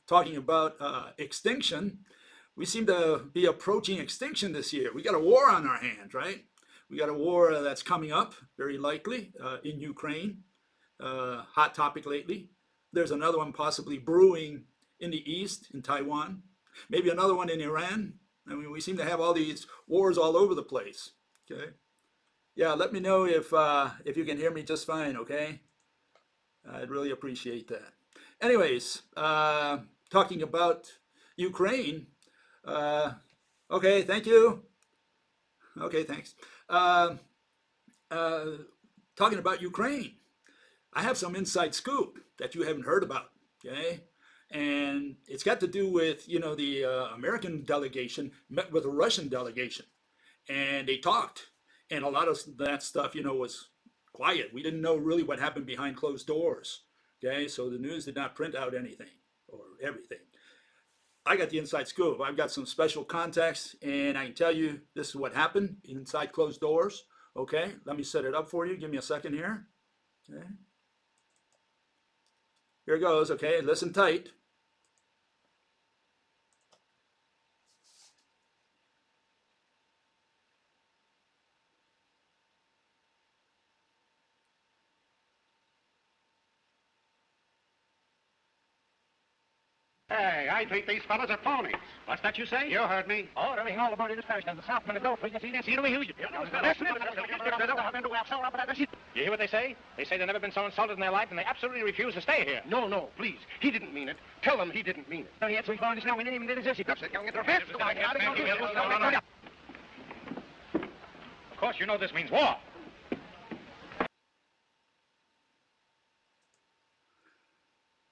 talking about extinction. We seem to be approaching extinction this year. We got a war on our hands, right? We got a war that's coming up, very likely, in Ukraine. Hot topic lately. There's another one possibly brewing in the east, in Taiwan. Maybe another one in Iran. I mean, we seem to have all these wars all over the place. Okay. Yeah, let me know if you can hear me just fine. Okay. I'd really appreciate that. Anyways, talking about Ukraine. Uh, okay, thank you. Okay, thanks. Uh, uh, Talking about Ukraine, I have some inside scoop that you haven't heard about. Okay, and it's got to do with the American delegation met with a Russian delegation, and they talked, and a lot of that stuff was quiet. We didn't know really what happened behind closed doors. Okay, so the news did not print out anything or everything. I got the inside scoop. I've got some special contacts, and I can tell you this is what happened inside closed doors. Okay, let me set it up for you. Give me a second here. Okay, here it goes. Okay, listen tight. Hey, I think these fellas are phonies. What's that you say? You heard me. Oh, everything all about it is perished. And the Southman and Gulf, we can see this. You hear what they say? They say they've never been so insulted in their life, and they absolutely refuse to stay here. No, no, please. He didn't mean it. Tell them he didn't mean it. No, he had 3 foreigners now. We didn't even did his issue. Of course, you know this means war.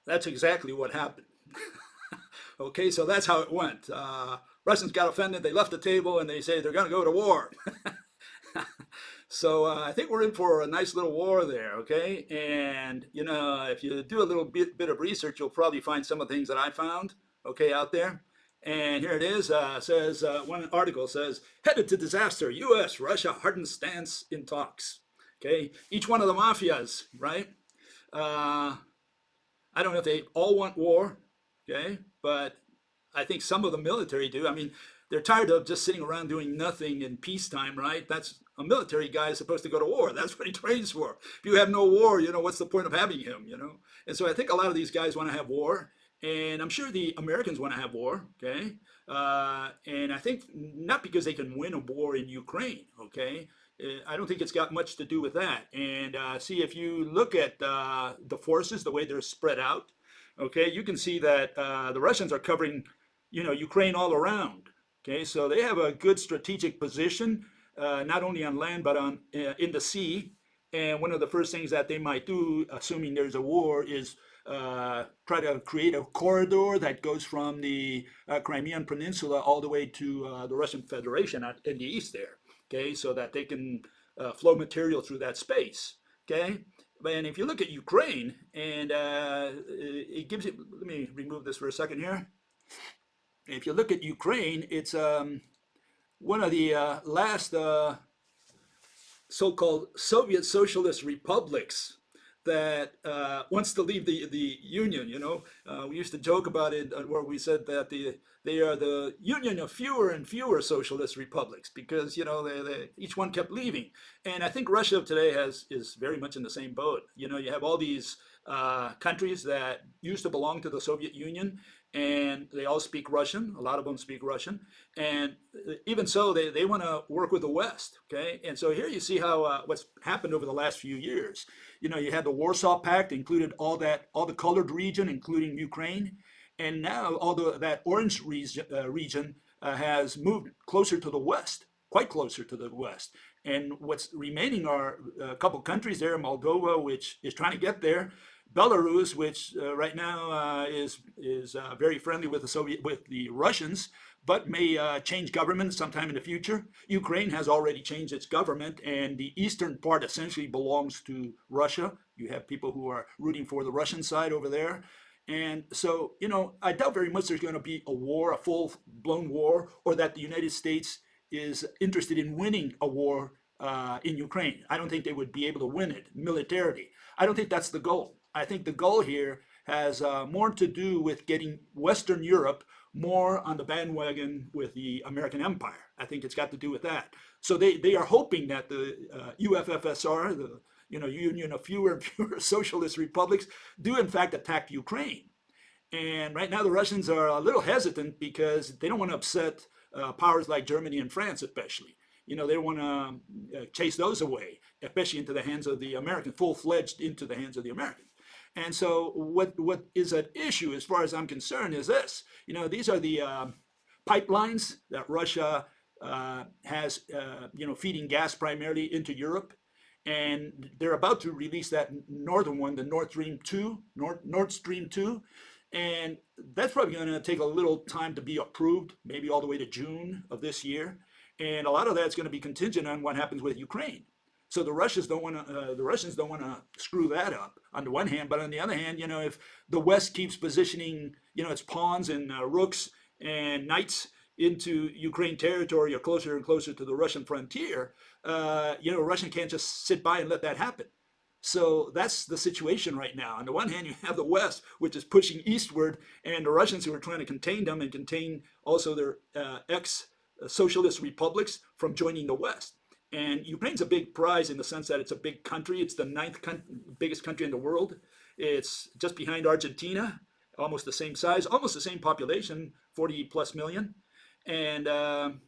That's exactly what happened. Okay, so that's how it went. Russians got offended. They left the table and they say they're going to go to war. So I think we're in for a nice little war there, okay? And, if you do a little bit of research, you'll probably find some of the things that I found, okay, out there. And here it is. Says one article says, headed to disaster, U.S., Russia hardened stance in talks. Okay, each one of the mafias, right? I don't know if they all want war, okay, but I think some of the military do. I mean, they're tired of just sitting around doing nothing in peacetime, right? That's a military guy is supposed to go to war. That's what he trains for. If you have no war, what's the point of having him, And so I think a lot of these guys want to have war, and I'm sure the Americans want to have war, okay? And I think not because they can win a war in Ukraine, okay? I don't think it's got much to do with that. And see, if you look at the forces, the way they're spread out, okay, you can see that the Russians are covering, Ukraine all around. Okay, so they have a good strategic position, not only on land but on in the sea. And one of the first things that they might do, assuming there's a war, is try to create a corridor that goes from the Crimean Peninsula all the way to the Russian Federation in the east there. Okay, so that they can flow material through that space. Okay, and if you look at Ukraine, and it gives you, let me remove this for a second here. If you look at Ukraine, it's one of the last so-called Soviet Socialist republics that wants to leave the Union. We used to joke about it where we said that they are the union of fewer and fewer socialist republics because each one kept leaving. And I think Russia today is very much in the same boat. You have all these countries that used to belong to the Soviet Union, and they all speak Russian. A lot of them speak Russian, and even so, they want to work with the West. Okay, and so here you see how what's happened over the last few years. You had the Warsaw Pact, included all the colored region, including Ukraine, and now that orange region has moved closer to the West, quite closer to the West. And what's remaining are a couple countries there, Moldova, which is trying to get there. Belarus, which right now is very friendly with the Russians, but may change government sometime in the future. Ukraine has already changed its government, and the eastern part essentially belongs to Russia. You have people who are rooting for the Russian side over there. And so, I doubt very much there's going to be a war, a full-blown war, or that the United States is interested in winning a war in Ukraine. I don't think they would be able to win it militarily. I don't think that's the goal. I think the goal here has more to do with getting Western Europe more on the bandwagon with the American empire. I think it's got to do with that. So they are hoping that the UFFSR, the Union of Fewer and Fewer Socialist Republics, do in fact attack Ukraine. And right now the Russians are a little hesitant because they don't want to upset powers like Germany and France, especially. They want to chase those away, especially into the hands of the Americans, full-fledged into the hands of the Americans. And so what is at issue, as far as I'm concerned, is this. These are the pipelines that Russia has, feeding gas primarily into Europe. And they're about to release that northern one, the Nord Stream 2. And that's probably going to take a little time to be approved, maybe all the way to June of this year. And a lot of that's going to be contingent on what happens with Ukraine. So the Russians don't want to screw that up on the one hand, but on the other hand, if the West keeps positioning, its pawns and rooks and knights into Ukraine territory or closer and closer to the Russian frontier, Russia can't just sit by and let that happen. So that's the situation right now. On the one hand, you have the West, which is pushing eastward, and the Russians who are trying to contain them and contain also their ex-socialist republics from joining the West. And Ukraine's a big prize in the sense that it's a big country. It's the ninth biggest country in the world. It's just behind Argentina, almost the same size, almost the same population, 40 plus million. And, and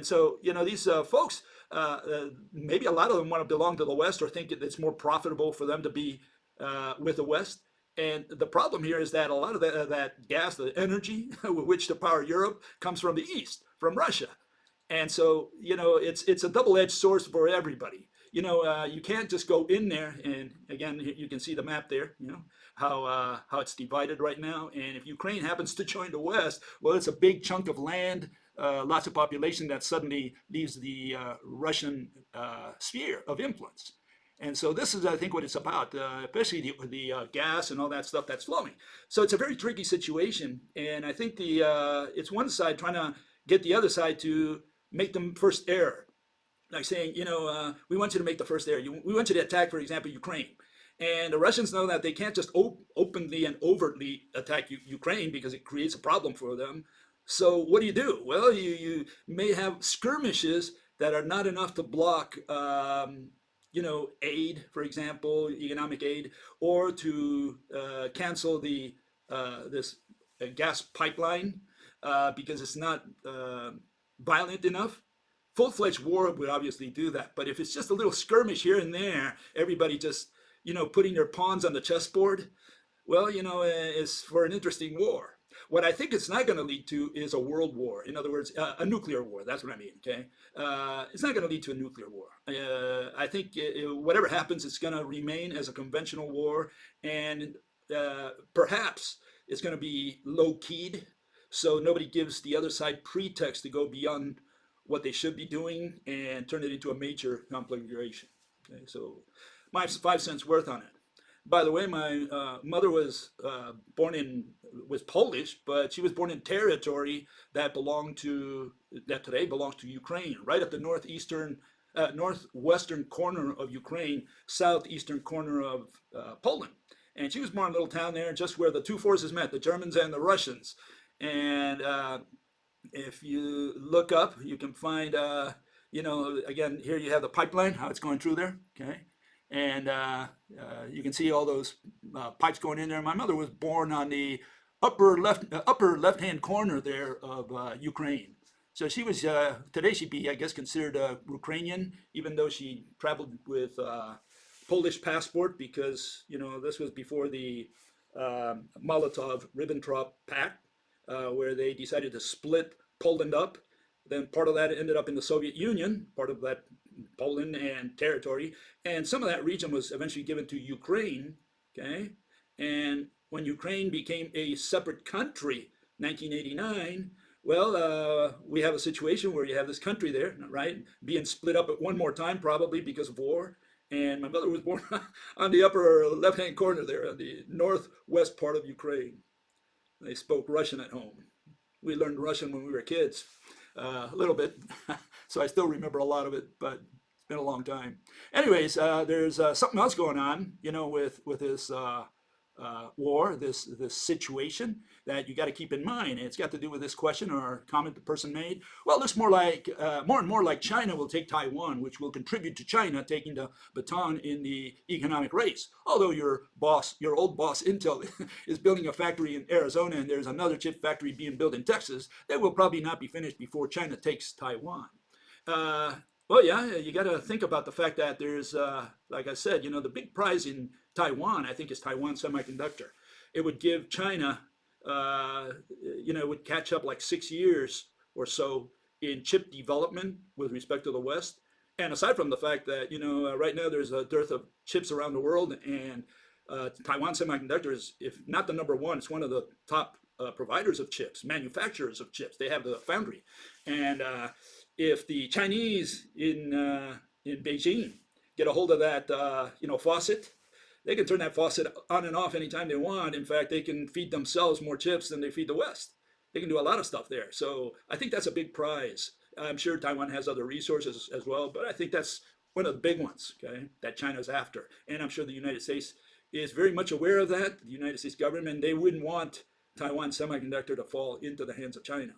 so, these folks, maybe a lot of them want to belong to the West or think it's more profitable for them to be with the West. And the problem here is that a lot of that gas, the energy with which to power Europe, comes from the East, from Russia. And so, it's a double-edged sword for everybody. You can't just go in there, and again, you can see the map there, how it's divided right now. And if Ukraine happens to join the West, well, it's a big chunk of land, lots of population that suddenly leaves the Russian sphere of influence. And so this is, I think, what it's about, especially the gas and all that stuff that's flowing. So it's a very tricky situation. And I think it's one side trying to get the other side to make the first error. Like saying, we want you to make the first error. We want you to attack, for example, Ukraine. And the Russians know that they can't just openly and overtly attack Ukraine because it creates a problem for them. So what do? Well, you may have skirmishes that are not enough to block, aid, for example, economic aid, or to cancel this gas pipeline because it's not violent enough. Full-fledged war would obviously do that. But if it's just a little skirmish here and there, everybody just, putting their pawns on the chessboard, well, it's for an interesting war. What I think it's not going to lead to is a world war. In other words, a nuclear war. That's what I mean, okay? It's not going to lead to a nuclear war. I think whatever happens, it's going to remain as a conventional war. And perhaps it's going to be low-keyed, so nobody gives the other side pretext to go beyond what they should be doing and turn it into a major conflagration. Okay, so my 5 cents worth on it. By the way, my mother was Polish, but she was born in territory that today belongs to Ukraine, right at the northwestern corner of Ukraine, southeastern corner of Poland. And she was born in a little town there, just where the two forces met, the Germans and the Russians. And if you look up, you can find, again, here you have the pipeline, how it's going through there, okay? And you can see all those pipes going in there. My mother was born on the upper left-hand corner there of Ukraine. So she was, today she'd be, I guess, considered Ukrainian, even though she traveled with Polish passport because, this was before the Molotov-Ribbentrop Pact, where they decided to split Poland up. Then part of that ended up in the Soviet Union, part of that Poland and territory. And some of that region was eventually given to Ukraine, okay? And when Ukraine became a separate country, 1989, well, we have a situation where you have this country there, right, being split up at one more time, probably because of war. And my mother was born on the upper left-hand corner there, on the northwest part of Ukraine. They spoke Russian at home. We learned Russian when we were kids, a little bit, so I still remember a lot of it, but it's been a long time. Anyways, there's something else going on, with this war, this situation that you got to keep in mind. And it's got to do with this question or comment the person made. Well, it looks more like more and more like China will take Taiwan, which will contribute to China taking the baton in the economic race. Although your old boss Intel is building a factory in Arizona and there's another chip factory being built in Texas, that will probably not be finished before China takes Taiwan. Well, yeah, you got to think about the fact that there's, like I said, the big prize in Taiwan, I think, is Taiwan Semiconductor. It would give China, it would catch up like 6 years or so in chip development with respect to the West. And aside from the fact that, right now there's a dearth of chips around the world, and Taiwan Semiconductor is, if not the number one, it's one of the top providers of chips, manufacturers of chips. They have the foundry. And if the Chinese in Beijing get a hold of that, faucet, they can turn that faucet on and off anytime they want. In fact, they can feed themselves more chips than they feed the West. They can do a lot of stuff there. So I think that's a big prize. I'm sure Taiwan has other resources as well, but I think that's one of the big ones, okay, that China's after. And I'm sure the United States is very much aware of that. The United States government, they wouldn't want Taiwan Semiconductor to fall into the hands of China.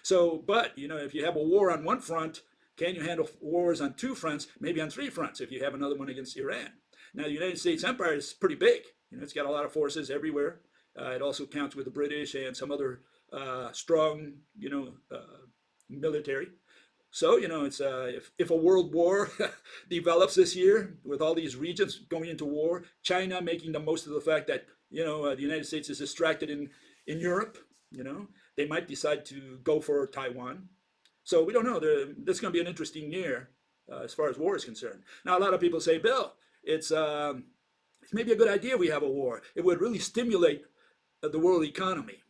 So, but, if you have a war on one front, can you handle wars on two fronts, maybe on three fronts if you have another one against Iran? Now, the United States empire is pretty big. It's got a lot of forces everywhere. It also counts with the British and some other strong, military. So, it's if a world war develops this year with all these regions going into war, China making the most of the fact that, the United States is distracted in Europe, they might decide to go for Taiwan. So we don't know. This is going to be an interesting year as far as war is concerned. Now, a lot of people say, Bill, it's maybe a good idea we have a war. It would really stimulate the world economy.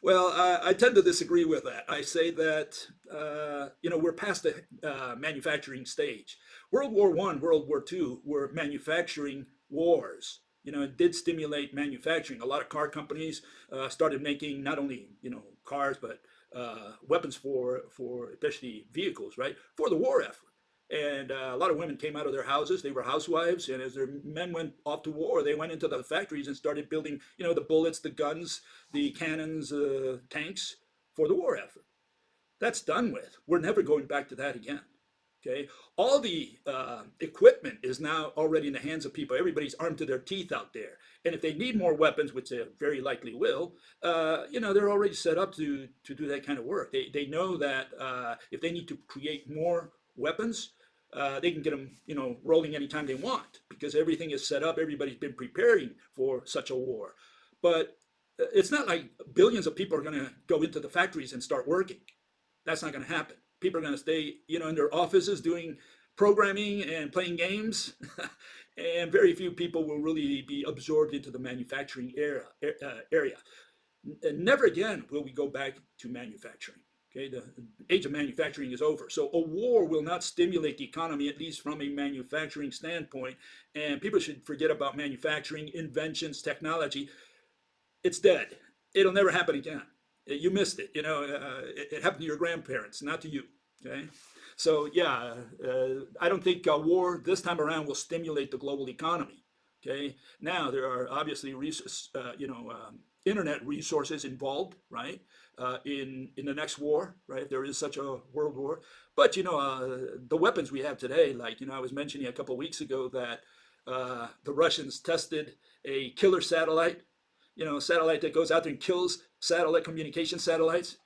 Well, I tend to disagree with that. I say that, we're past the manufacturing stage. World War I, World War II were manufacturing wars. It did stimulate manufacturing. A lot of car companies started making not only, cars, but weapons for especially vehicles, right, for the war effort. And a lot of women came out of their houses. They were housewives. And as their men went off to war, they went into the factories and started building, the bullets, the guns, the cannons, tanks for the war effort. That's done with. We're never going back to that again. Okay, all the equipment is now already in the hands of people. Everybody's armed to their teeth out there. And if they need more weapons, which they very likely will, they're already set up to do that kind of work. They know that if they need to create more weapons, they can get them, rolling anytime they want because everything is set up. Everybody's been preparing for such a war. But it's not like billions of people are going to go into the factories and start working. That's not going to happen. People are going to stay, in their offices doing programming and playing games, and very few people will really be absorbed into the manufacturing area. And never again will we go back to manufacturing. Okay, the age of manufacturing is over. So a war will not stimulate the economy, at least from a manufacturing standpoint. And people should forget about manufacturing, inventions, technology. It's dead. It'll never happen again. You missed it. It happened to your grandparents, not to you. Okay, so yeah, I don't think a war this time around will stimulate the global economy. Okay, now there are obviously internet resources involved, right? In the next war, right? If there is such a world war, but the weapons we have today, like I was mentioning a couple of weeks ago that the Russians tested a killer satellite. A satellite that goes out there and kills satellite communication satellites.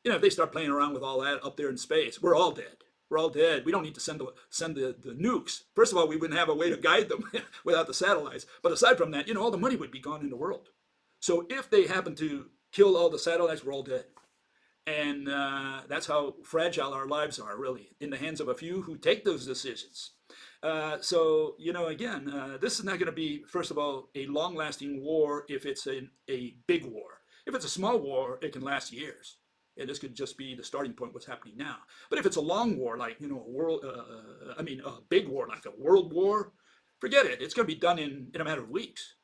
If they start playing around with all that up there in space, we're all dead. We're all dead. We don't need to send the nukes. First of all, we wouldn't have a way to guide them without the satellites. But aside from that, all the money would be gone in the world. So if they happen to kill all the satellites, we're all dead. And that's how fragile our lives are, really, in the hands of a few who take those decisions. So, again, this is not going to be, first of all, a long-lasting war if it's a big war. If it's a small war, it can last years. And this could just be the starting point, what's happening now. But if it's a long war, like, a big war, like a world war, forget it. It's going to be done in a matter of weeks.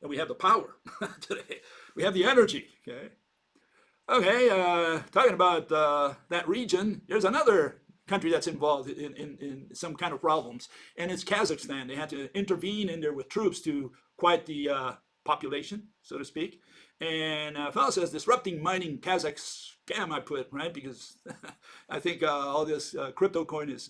And we have the power today. We have the energy, okay? Okay, talking about that region, there's another country that's involved in some kind of problems, and it's Kazakhstan. They had to intervene in there with troops to quiet the population, so to speak. And fellow says disrupting mining KazakhScam, I put, right, because I think all this crypto coin is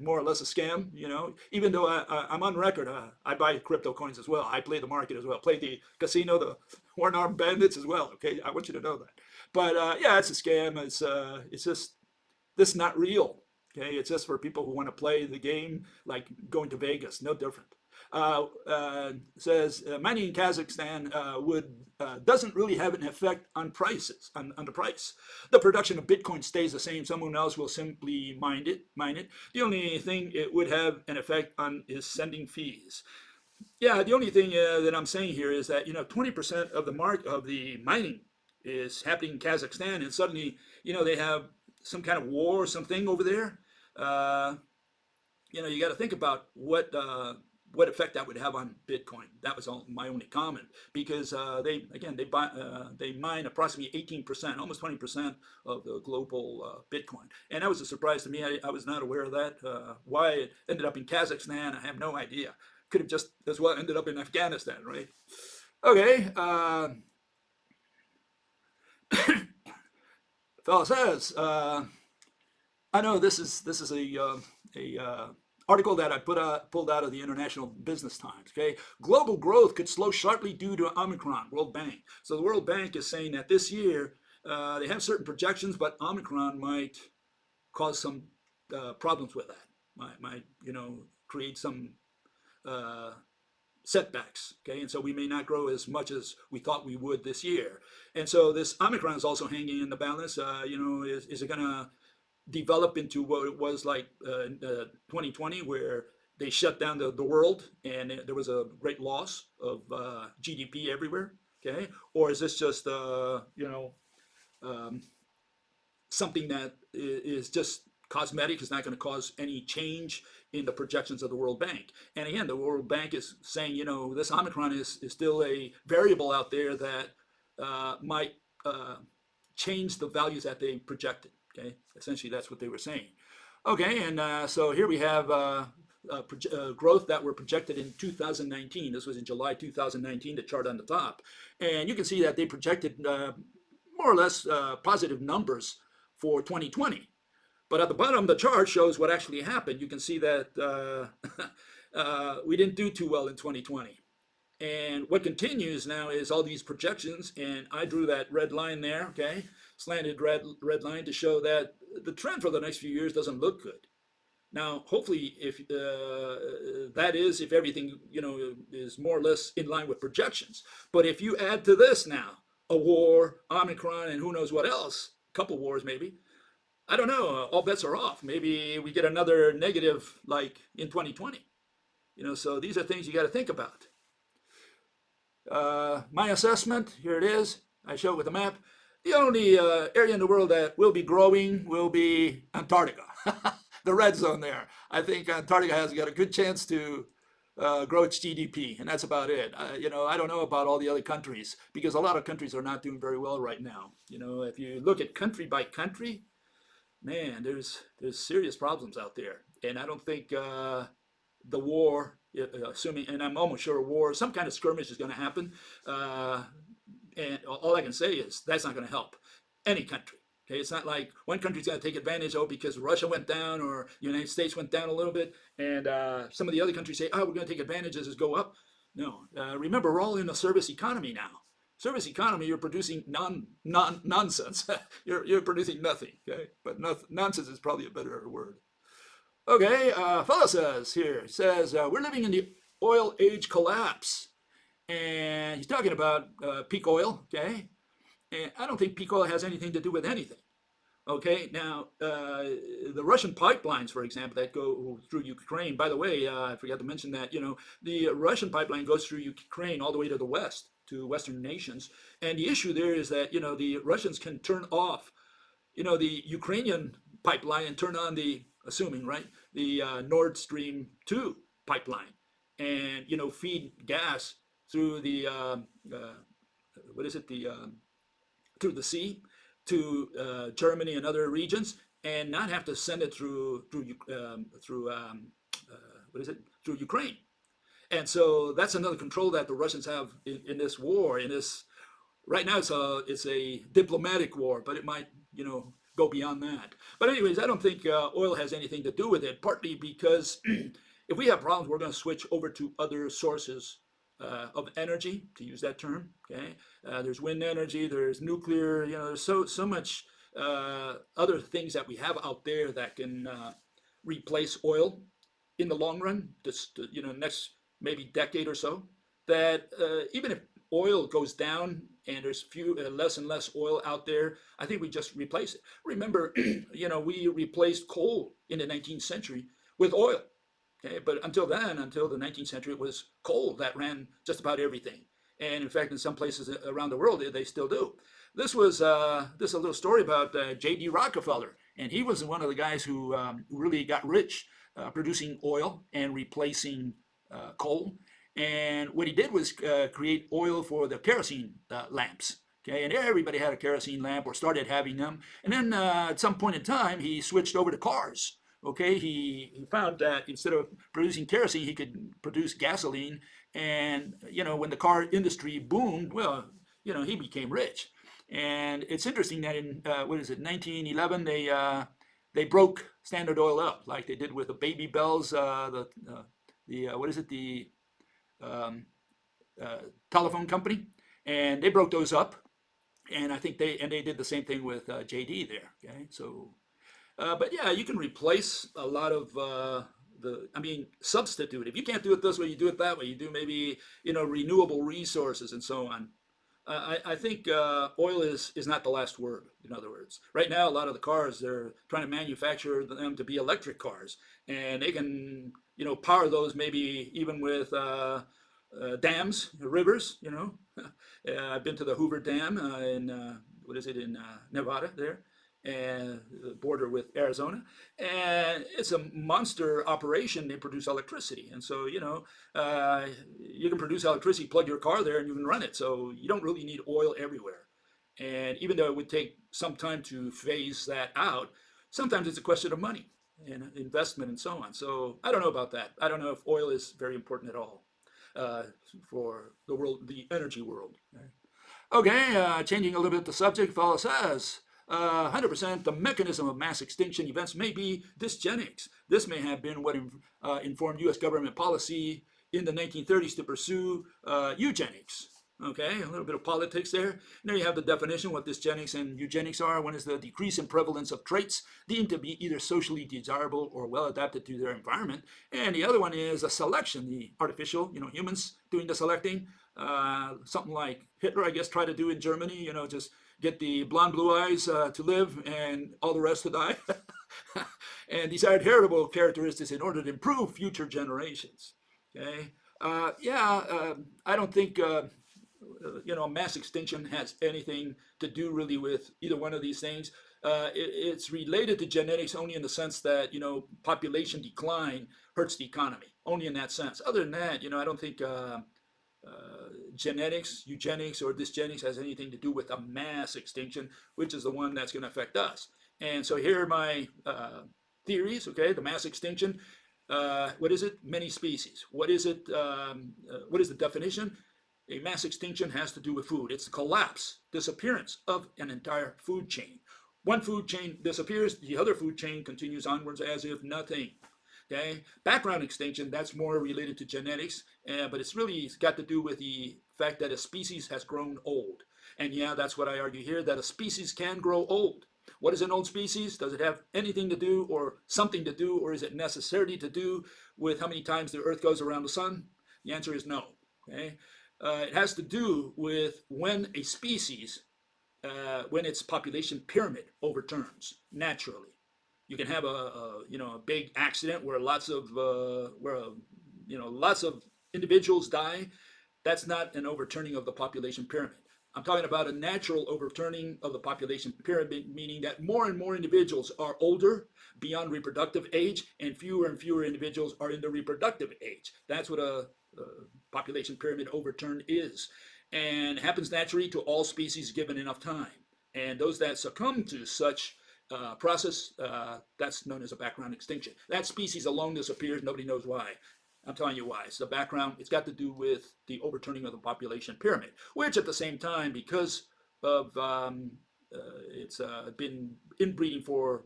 more or less a scam, you know, even though I'm on record, I buy crypto coins as well. I play the market as well, play the casino, the one-armed bandits as well, okay? I want you to know that. But yeah, it's a scam. It's just, this is not real, okay? It's just for people who want to play the game like going to Vegas, no different. Says mining in Kazakhstan doesn't really have an effect on prices, on the price. The production of Bitcoin stays the same. Someone else will simply mine it. The only thing it would have an effect on is sending fees. Yeah, the only thing that I'm saying here is that 20% of the mining is happening in Kazakhstan, and suddenly they have some kind of war or something over there. You got to think about what effect that would have on Bitcoin. That was my only comment, because they mine approximately 18%, almost 20% of the global Bitcoin, and that was a surprise to me. I was not aware of that. Why it ended up in Kazakhstan, I have no idea. Could have just as well ended up in Afghanistan, right? Okay. Fellow says, I know this is a article that I pulled out of the International Business Times. Okay, global growth could slow sharply due to Omicron. World Bank. So the World Bank is saying that this year they have certain projections, but Omicron might cause some problems with that. Might create some setbacks. Okay, and so we may not grow as much as we thought we would this year. And so this Omicron is also hanging in the balance. Is it going to develop into what it was like 2020, where they shut down the world and there was a great loss of GDP everywhere? Okay, or is this just something that is just cosmetic, is not going to cause any change in the projections of the World Bank? And again, the World Bank is saying, this Omicron is still a variable out there that might change the values that they projected. Okay, essentially that's what they were saying. Okay, and so here we have growth that were projected in 2019. This was in July 2019, the chart on the top. And you can see that they projected more or less positive numbers for 2020. But at the bottom, the chart shows what actually happened. You can see that we didn't do too well in 2020. And what continues now is all these projections, and I drew that red line there, okay, slanted red line to show that the trend for the next few years doesn't look good. Now, hopefully, if if everything is more or less in line with projections. But if you add to this now a war, Omicron, and who knows what else, a couple wars maybe, I don't know, all bets are off. Maybe we get another negative like in 2020. So these are things you got to think about. My assessment, here it is. I show it with a map. The only area in the world that will be growing will be Antarctica, the red zone there. I think Antarctica has got a good chance to grow its GDP, and that's about it. I don't know about all the other countries, because a lot of countries are not doing very well right now. If you look at country by country, man, there's serious problems out there, and I don't think the war, assuming, and I'm almost sure a war, some kind of skirmish is going to happen. And all I can say is that's not going to help any country. Okay, it's not like one country's going to take advantage because Russia went down or the United States went down a little bit, and some of the other countries say, we're going to take advantage as it go up. No, remember, we're all in a service economy now. Service economy, you're producing nonsense. you're producing nothing. Okay, but nonsense is probably a better word. Okay, fellow says here, we're living in the oil age collapse. And he's talking about peak oil, okay? And I don't think peak oil has anything to do with anything, okay? Now, the Russian pipelines, for example, that go through Ukraine, by the way, I forgot to mention that, the Russian pipeline goes through Ukraine all the way to the west, to Western nations. And the issue there is that, the Russians can turn off, the Ukrainian pipeline and turn on the Nord Stream 2 pipeline and, feed gas through the through the sea to Germany and other regions, and not have to send it through Ukraine. And so that's another control that the Russians have in this war. In this right now, it's a diplomatic war, but it might go beyond that. But anyways, I don't think oil has anything to do with it. Partly because if we have problems, we're going to switch over to other sources of energy, to use that term. Okay, there's wind energy, there's nuclear. There's so much other things that we have out there that can replace oil in the long run. Just next maybe decade or so. That even if oil goes down and there's less and less oil out there, I think we just replace it. Remember, we replaced coal in the 19th century with oil. Okay, but until then, until the 19th century, it was coal that ran just about everything. And in fact, in some places around the world, they still do. This is a little story about J.D. Rockefeller, and he was one of the guys who really got rich producing oil and replacing coal. And what he did was create oil for the kerosene lamps. Okay, and everybody had a kerosene lamp or started having them. And then at some point in time, he switched over to cars. Okay, he found that instead of producing kerosene, he could produce gasoline. And when the car industry boomed, well, he became rich. And it's interesting that in 1911, they broke Standard Oil up like they did with the Baby Bells, the telephone company, and they broke those up. And I think they did the same thing with JD there. Okay, so. But yeah, you can replace a lot of substitute. If you can't do it this way, you do it that way. You do maybe, renewable resources and so on. I think oil is not the last word, in other words. Right now, a lot of the cars, they're trying to manufacture them to be electric cars. And they can, power those maybe even with dams, rivers, I've been to the Hoover Dam in Nevada there. And the border with Arizona, and it's a monster operation. They produce electricity, and so you can produce electricity, plug your car there, and you can run it. So you don't really need oil everywhere. And even though it would take some time to phase that out, sometimes it's a question of money and investment and so on. So I don't know about that. I don't know if oil is very important at all for the world, the energy world. Okay, changing a little bit the subject, fellow says. 100% the mechanism of mass extinction events may be dysgenics. This may have been what informed U.S. government policy in the 1930s to pursue eugenics. Okay, a little bit of politics there. And there you have the definition, what dysgenics and eugenics are. One is the decrease in prevalence of traits deemed to be either socially desirable or well adapted to their environment. And the other one is a selection, the artificial, humans doing the selecting. Something like Hitler, I guess, tried to do in Germany, just get the blonde blue eyes to live and all the rest to die. And these are heritable characteristics in order to improve future generations. Okay. I don't think mass extinction has anything to do really with either one of these things. It's related to genetics only in the sense that population decline hurts the economy, only in that sense. Other than that, I don't think genetics, eugenics, or dysgenics has anything to do with a mass extinction, which is the one that's going to affect us. And so here are my theories. Okay, the mass extinction. What is it? Many species. What is it? What is the definition? A mass extinction has to do with food. It's the collapse, disappearance of an entire food chain. One food chain disappears, the other food chain continues onwards as if nothing. Okay, background extinction, that's more related to genetics, but it's got to do with the fact that a species has grown old. And yeah, that's what I argue here, that a species can grow old. What is an old species? Does it have anything to do or something to do, or is it necessary to do with how many times the Earth goes around the sun? The answer is no. Okay, it has to do with when a species, when its population pyramid overturns naturally. You can have a big accident where lots of individuals die. That's not an overturning of the population pyramid. I'm talking about a natural overturning of the population pyramid, meaning that more and more individuals are older, beyond reproductive age, and fewer individuals are in the reproductive age. That's what a population pyramid overturn is, and happens naturally to all species given enough time. And those that succumb to such process, that's known as a background extinction. That species alone disappears. Nobody knows why. I'm telling you why. It's the background. It's got to do with the overturning of the population pyramid, which at the same time, because of it's been inbreeding for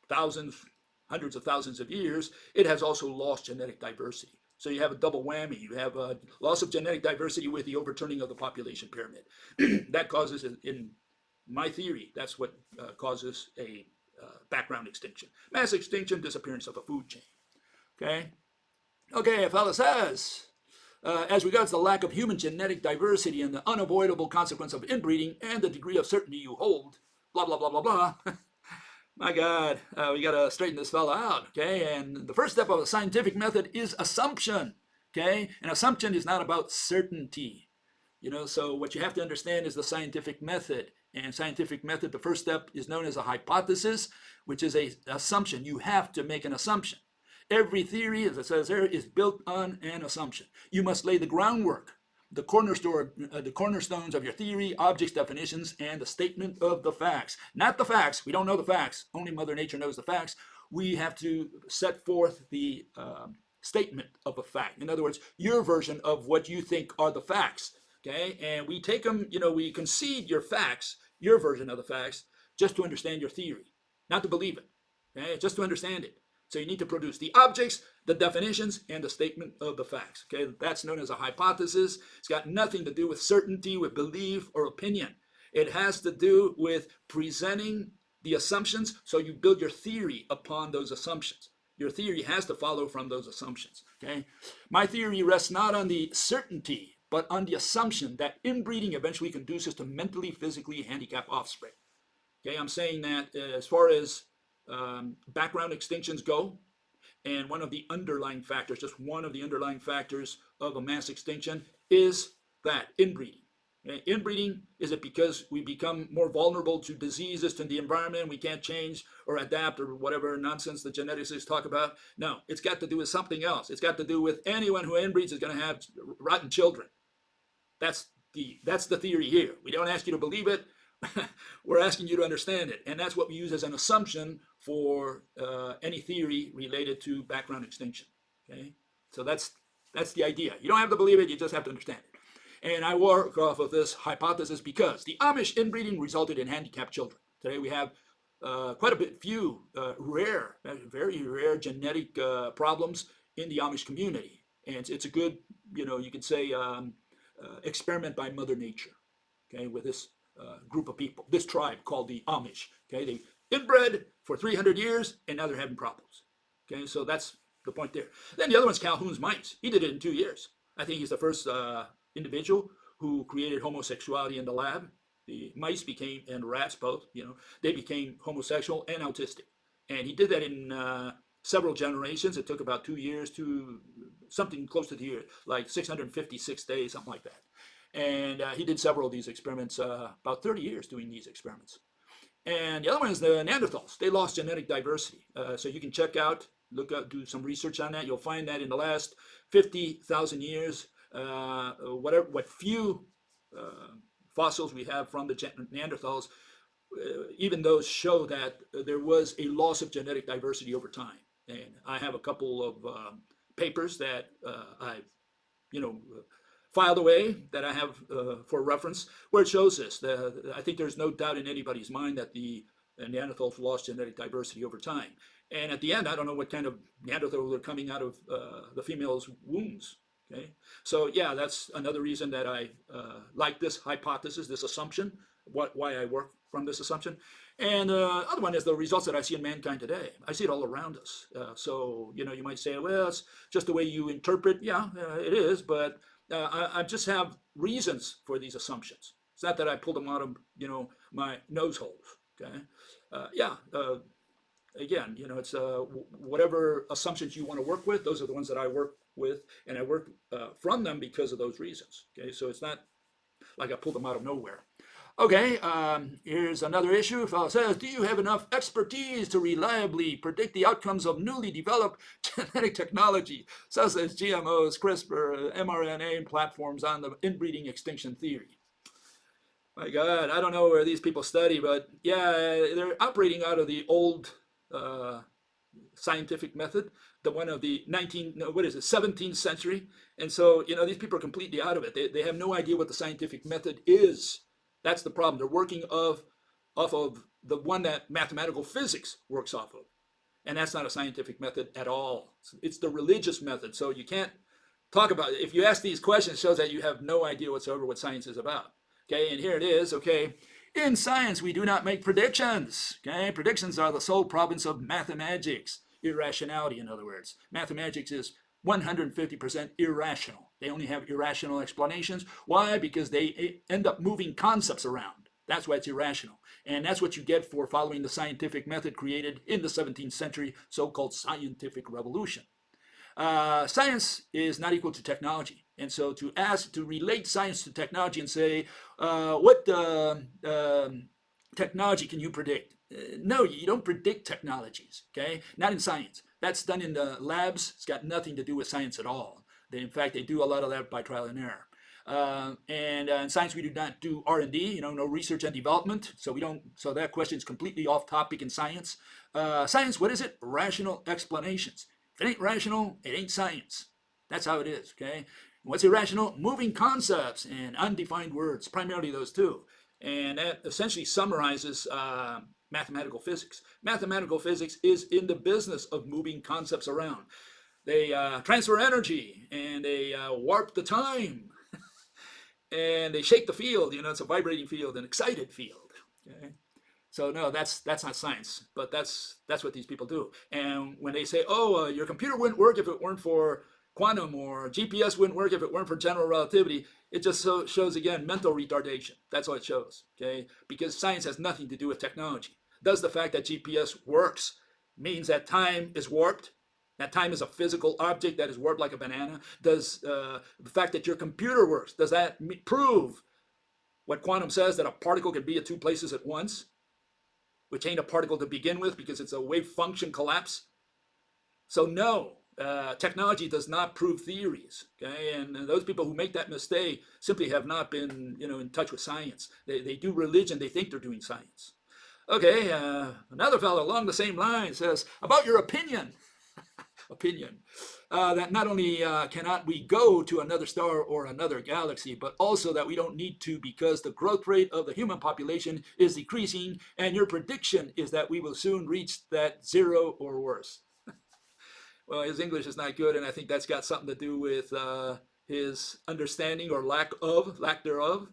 thousands, hundreds of thousands of years, it has also lost genetic diversity. So you have a double whammy. You have a loss of genetic diversity with the overturning of the population pyramid. That causes, in my theory, that's what causes a background extinction. Mass extinction, disappearance of a food chain. Okay? Okay, a fella says, as regards the lack of human genetic diversity and the unavoidable consequence of inbreeding and the degree of certainty you hold, blah, blah, blah, blah, blah. My God, we got to straighten this fella out, okay? And the first step of a scientific method is assumption, okay? And assumption is not about certainty, you know? So what you have to understand is the scientific method. And scientific method, the first step is known as a hypothesis, which is an assumption. You have to make an assumption. Every theory, as it says there, is built on an assumption. You must lay the groundwork, the cornerstones of your theory, objects, definitions, and the statement of the facts. Not the facts. We don't know the facts. Only Mother Nature knows the facts. We have to set forth the statement of a fact. In other words, your version of what you think are the facts. Okay, and we take them, you know, we concede your facts, your version of the facts, just to understand your theory, not to believe it. Okay, just to understand it. So you need to produce the objects, the definitions, and the statement of the facts. Okay, that's known as a hypothesis. It's got nothing to do with certainty, with belief, or opinion. It has to do with presenting the assumptions, so you build your theory upon those assumptions. Your theory has to follow from those assumptions. Okay, my theory rests not on the certainty, but on the assumption that inbreeding eventually conduces to mentally, physically handicapped offspring. Okay, I'm saying that as far as background extinctions go, and one of the underlying factors, just one of the underlying factors of a mass extinction is that inbreeding. Okay? Inbreeding, is it because we become more vulnerable to diseases, to the environment, we can't change or adapt or whatever nonsense the geneticists talk about? No, it's got to do with something else. It's got to do with anyone who inbreeds is going to have rotten children. That's the theory here. We don't ask you to believe it. We're asking you to understand it. And that's what we use as an assumption for any theory related to background extinction. Okay? So that's the idea. You don't have to believe it, you just have to understand it. And I work off of this hypothesis because the Amish inbreeding resulted in handicapped children. Today we have quite a few rare, very rare genetic problems in the Amish community. And it's a good, you could say, experiment by Mother Nature, okay, with this group of people, this tribe called the Amish. Okay, they inbred for 300 years, and now they're having problems. Okay, so that's the point there. Then the other one's Calhoun's mice. He did it in 2 years. I think he's the first individual who created homosexuality in the lab. The mice became, and rats both, they became homosexual and autistic. And he did that in several generations. It took about 2 years to something close to the year, like 656 days, something like that. And he did several of these experiments, about 30 years doing these experiments. And the other one is the Neanderthals. They lost genetic diversity. So you can check out, look up, do some research on that. You'll find that in the last 50,000 years, what few fossils we have from the Neanderthals, even those show that there was a loss of genetic diversity over time. And I have a couple of papers that I've, filed away that I have for reference, where it shows this. I think there's no doubt in anybody's mind that the Neanderthals lost genetic diversity over time. And at the end, I don't know what kind of Neanderthals are coming out of the female's wombs. Okay, so yeah, that's another reason that I like this hypothesis, this assumption, why I work from this assumption. And the other one is the results that I see in mankind today. I see it all around us. So, you might say, well, it's just the way you interpret. Yeah, it is, but I just have reasons for these assumptions. It's not that I pulled them out of, my nose holes. Okay, again, it's whatever assumptions you want to work with. Those are the ones that I work with, and I work from them because of those reasons. Okay, so it's not like I pulled them out of nowhere. Okay, here's another issue. A fellow says, do you have enough expertise to reliably predict the outcomes of newly developed genetic technology, such as GMOs, CRISPR, mRNA, and platforms on the inbreeding extinction theory? My God, I don't know where these people study, but yeah, they're operating out of the old uh, scientific method, the one of the 19, no, what is it, 17th century. And so, these people are completely out of it. They have no idea what the scientific method is. That's the problem. They're working off of the one that mathematical physics works off of. And that's not a scientific method at all. It's the religious method. So you can't talk about it. If you ask these questions, it shows that you have no idea whatsoever what science is about. Okay, and here it is. Okay, in science, we do not make predictions. Okay, predictions are the sole province of mathematics. Irrationality, in other words. Mathematics is 150% irrational. They only have irrational explanations. Why? Because they end up moving concepts around. That's why it's irrational. And that's what you get for following the scientific method created in the 17th century, so-called scientific revolution. Science is not equal to technology. And so to relate science to technology and say, what technology can you predict? No, you don't predict technologies, okay? Not in science. That's done in the labs. It's got nothing to do with science at all. In fact, they do a lot of that by trial and error. And in science, we do not do R&D, no research and development. So we don't. So that question is completely off topic in science. Science, what is it? Rational explanations. If it ain't rational, it ain't science. That's how it is. Okay. What's irrational? Moving concepts and undefined words. Primarily those two. And that essentially summarizes mathematical physics. Mathematical physics is in the business of moving concepts around. They transfer energy and they warp the time. And they shake the field, it's a vibrating field, an excited field. Okay? So no, that's not science, but that's what these people do. And when they say, oh, your computer wouldn't work if it weren't for quantum, or GPS wouldn't work if it weren't for general relativity, it just shows, again, mental retardation. That's all it shows, okay? Because science has nothing to do with technology. Does the fact that GPS works means that time is warped? That time is a physical object that is warped like a banana? Does the fact that your computer works, does that prove what quantum says, that a particle can be at two places at once, which ain't a particle to begin with because it's a wave function collapse? So no, technology does not prove theories. Okay, and those people who make that mistake simply have not been, in touch with science. They do religion. They think they're doing science. Okay, another fellow along the same line says about your opinion. That not only cannot we go to another star or another galaxy, but also that we don't need to, because the growth rate of the human population is decreasing, and your prediction is that we will soon reach that zero or worse. Well, his English is not good, and I think that's got something to do with his understanding or lack thereof.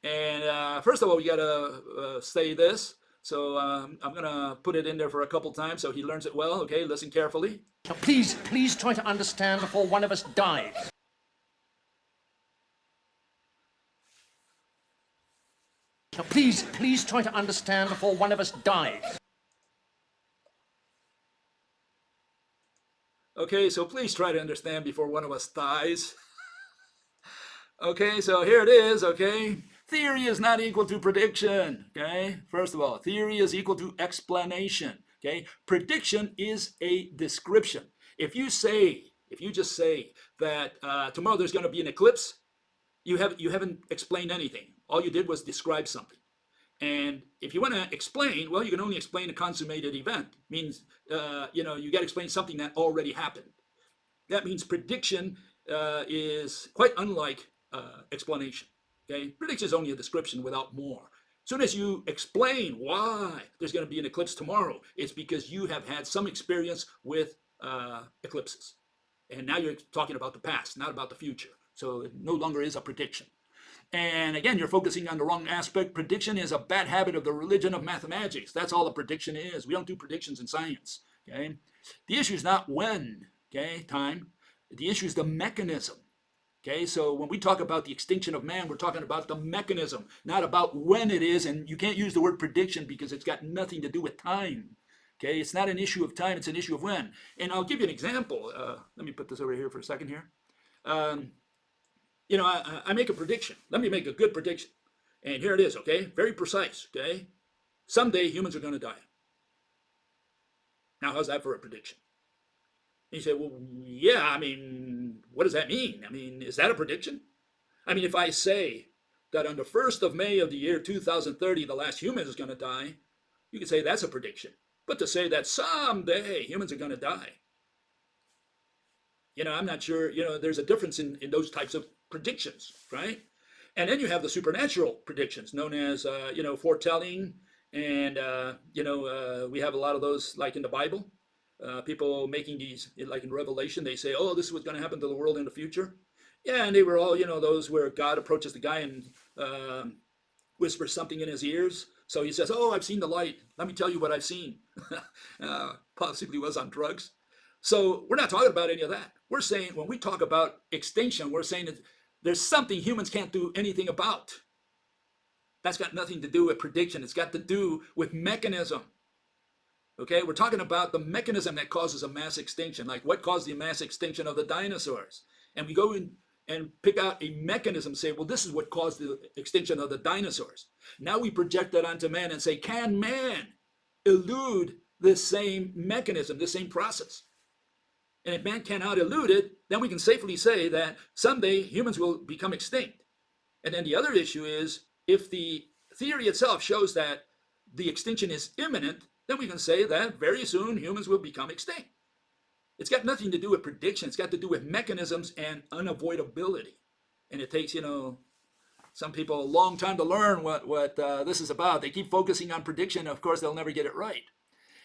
And first of all, we got to say this. So I'm going to put it in there for a couple times so he learns it well. Okay, listen carefully. Now, please try to understand before one of us dies. Now, please try to understand before one of us dies. Okay, so please try to understand before one of us dies. Okay, so here it is, okay? Theory is not equal to prediction, okay? First of all, theory is equal to explanation, okay? Prediction is a description. If you just say that tomorrow there's going to be an eclipse, you haven't explained anything. All you did was describe something. And if you want to explain, well, you can only explain a consummated event. It means, you got to explain something that already happened. That means prediction is quite unlike explanation. Okay, prediction is only a description without more. As soon as you explain why there's going to be an eclipse tomorrow, it's because you have had some experience with eclipses. And now you're talking about the past, not about the future. So it no longer is a prediction. And again, you're focusing on the wrong aspect. Prediction is a bad habit of the religion of mathematics. That's all a prediction is. We don't do predictions in science. Okay, the issue is not when, okay, time. The issue is the mechanism. Okay, so when we talk about the extinction of man, we're talking about the mechanism, not about when it is. And you can't use the word prediction because it's got nothing to do with time. Okay, it's not an issue of time, it's an issue of when. And I'll give you an example. Let me put this over here for a second here. I make a prediction. Let me make a good prediction. And here it is, okay? Very precise, okay? Someday humans are going to die. Now, how's that for a prediction? And you say, well, yeah, what does that mean? Is that a prediction? If I say that on the 1st of May of the year 2030, the last human is going to die, you could say that's a prediction. But to say that someday humans are going to die, I'm not sure, there's a difference in those types of predictions, right? And then you have the supernatural predictions known as, foretelling. And, we have a lot of those like in the Bible. People making these, like in Revelation, they say, oh, this is what's going to happen to the world in the future. Yeah, and they were all, those where God approaches the guy and whispers something in his ears. So he says, oh, I've seen the light. Let me tell you what I've seen. Possibly was on drugs. So we're not talking about any of that. We're saying when we talk about extinction, we're saying that there's something humans can't do anything about. That's got nothing to do with prediction. It's got to do with mechanism. Okay, we're talking about the mechanism that causes a mass extinction, like what caused the mass extinction of the dinosaurs. And we go in and pick out a mechanism, say, well, this is what caused the extinction of the dinosaurs. Now we project that onto man and say, can man elude this same mechanism, this same process? And if man cannot elude it, then we can safely say that someday humans will become extinct. And then the other issue is, if the theory itself shows that the extinction is imminent, then we can say that very soon humans will become extinct. It's got nothing to do with prediction. It's got to do with mechanisms and unavoidability. And it takes, some people a long time to learn what this is about. They keep focusing on prediction. Of course, they'll never get it right.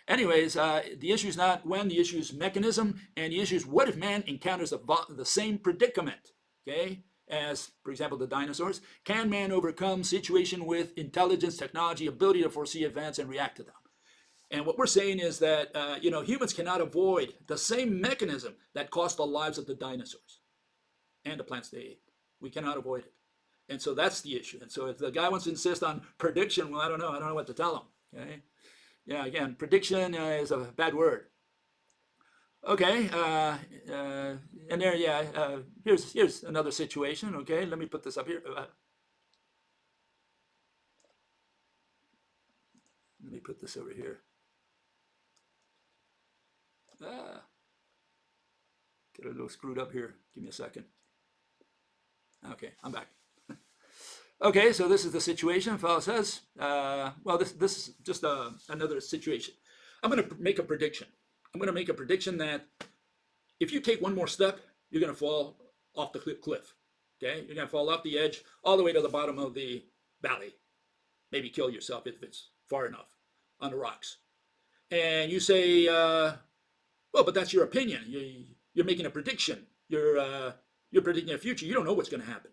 Anyways, the issue is not when, the issue is mechanism, and the issue is what if man encounters the same predicament, okay, as, for example, the dinosaurs. Can man overcome situation with intelligence, technology, ability to foresee events and react to them? And what we're saying is that, humans cannot avoid the same mechanism that cost the lives of the dinosaurs and the plants they ate. We cannot avoid it. And so that's the issue. And so if the guy wants to insist on prediction, well, I don't know what to tell him, okay? Yeah, again, prediction is a bad word. Okay, and there, here's another situation, okay? Let me put this up here. Let me put this over here. Get a little screwed up here. Give me a second. Okay, I'm back. Okay, so this is the situation. Fellow says, well, this is just another situation. I'm going to make a prediction. I'm going to make a prediction that if you take one more step, you're going to fall off the cliff. Okay, you're going to fall off the edge all the way to the bottom of the valley. Maybe kill yourself if it's far enough on the rocks. And you say, well, but that's your opinion. You're making a prediction. You're predicting a future. You don't know what's going to happen.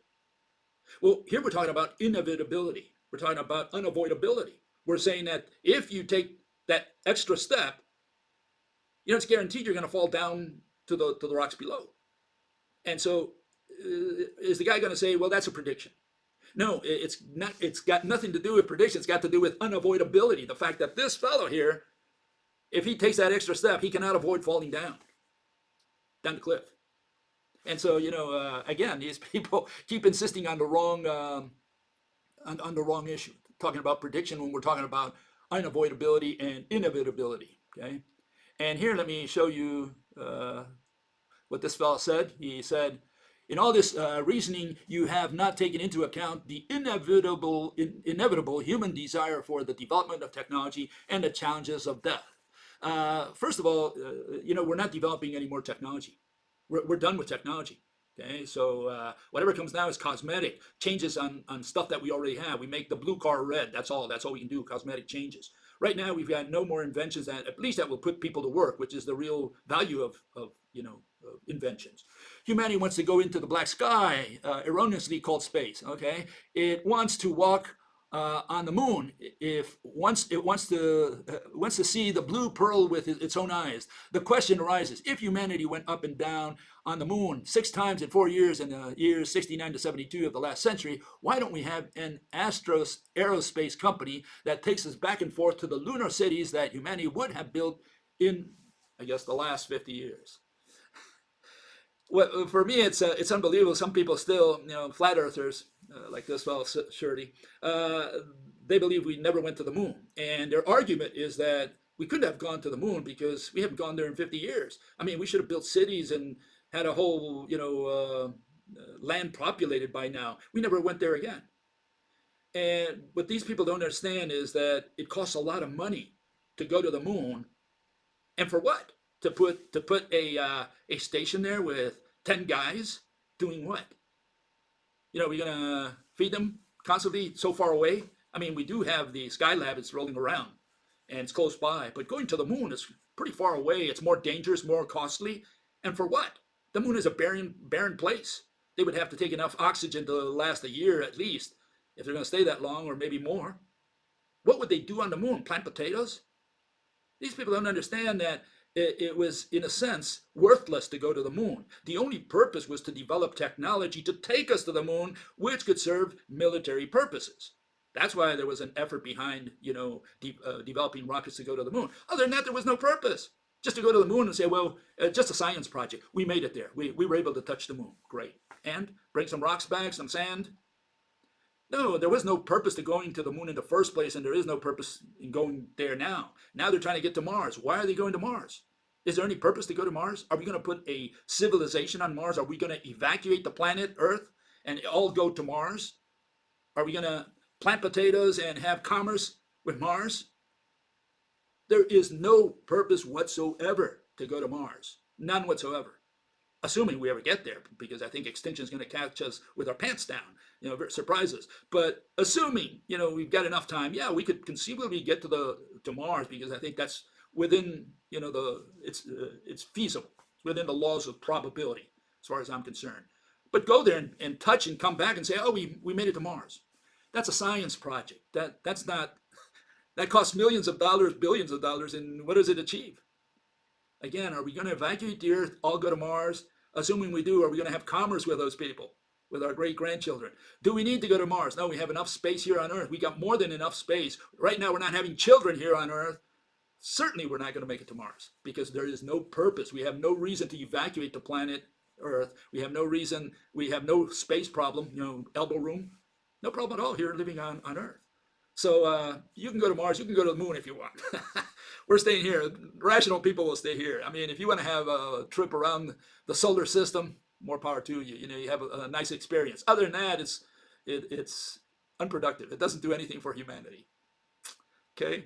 Well, here we're talking about inevitability. We're talking about unavoidability. We're saying that if you take that extra step, it's guaranteed you're going to fall down to the rocks below. And so is the guy going to say, well, that's a prediction? No, it's not. It's got nothing to do with prediction. It's got to do with unavoidability. The fact that this fellow here, if he takes that extra step, he cannot avoid falling down the cliff. And so, again, these people keep insisting on the wrong on the wrong issue, talking about prediction when we're talking about unavoidability and inevitability. Okay, and here let me show you what this fellow said. He said, in all this reasoning, you have not taken into account the inevitable human desire for the development of technology and the challenges of death. First of all, we're not developing any more technology. We're done with technology. Okay, so whatever comes now is cosmetic changes on stuff that we already have. We make the blue car red. That's all we can do. Cosmetic changes. Right now, we've got no more inventions at least that will put people to work, which is the real value of inventions. Humanity wants to go into the black sky, erroneously called space. Okay, it wants to walk on the moon. If once it wants to see the blue pearl with its own eyes. The question arises: if humanity went up and down on the moon 6 times in 4 years in the years 69 to 72 of the last century, why don't we have an aerospace company that takes us back and forth to the lunar cities that humanity would have built in, I guess, the last 50 years? Well, for me, it's unbelievable. Some people still, flat earthers, like this fellow Shirley, they believe we never went to the moon. And their argument is that we couldn't have gone to the moon because we haven't gone there in 50 years. I mean, we should have built cities and had a whole, land populated by now. We never went there again. And what these people don't understand is that it costs a lot of money to go to the moon, and for what? To put a station there with 10 guys doing what? We're gonna feed them constantly so far away. I mean, we do have the Skylab, it's rolling around and it's close by, but going to the moon is pretty far away. It's more dangerous, more costly, and for what? The moon is a barren place. They would have to take enough oxygen to last a year at least, if they're going to stay that long, or maybe more. What would they do on the moon? Plant potatoes? These people don't understand that it was, in a sense, worthless to go to the moon. The only purpose was to develop technology to take us to the moon, which could serve military purposes. That's why there was an effort behind, developing rockets to go to the moon. Other than that, there was no purpose. Just to go to the moon and say, well, just a science project. We made it there. We were able to touch the moon. Great. And bring some rocks back, some sand. No, there was no purpose to going to the moon in the first place, and there is no purpose in going there now. Now they're trying to get to Mars. Why are they going to Mars? Is there any purpose to go to Mars? Are we going to put a civilization on Mars? Are we going to evacuate the planet Earth and all go to Mars? Are we going to plant potatoes and have commerce with Mars? There is no purpose whatsoever to go to Mars. None whatsoever. Assuming we ever get there, because I think extinction is going to catch us with our pants down, surprise us. But assuming, we've got enough time, yeah, we could conceivably get to Mars, because I think that's within, it's feasible. It's within the laws of probability, as far as I'm concerned. But go there and touch and come back and say, oh, we made it to Mars. That's a science project. That's not, that costs millions of dollars, billions of dollars, and what does it achieve? Again, are we going to evacuate the Earth, all go to Mars? Assuming we do, are we going to have commerce with those people, with our great-grandchildren? Do we need to go to Mars? No, we have enough space here on Earth. We got more than enough space. Right now, we're not having children here on Earth. Certainly, we're not going to make it to Mars, because there is no purpose. We have no reason to evacuate the planet Earth. We have no reason. We have no space problem, elbow room. No problem at all here living on Earth. So you can go to Mars, you can go to the moon if you want. We're staying here. Rational people will stay here. I mean, if you want to have a trip around the solar system, more power to you. You have a nice experience. Other than that, it's unproductive. It doesn't do anything for humanity. Okay?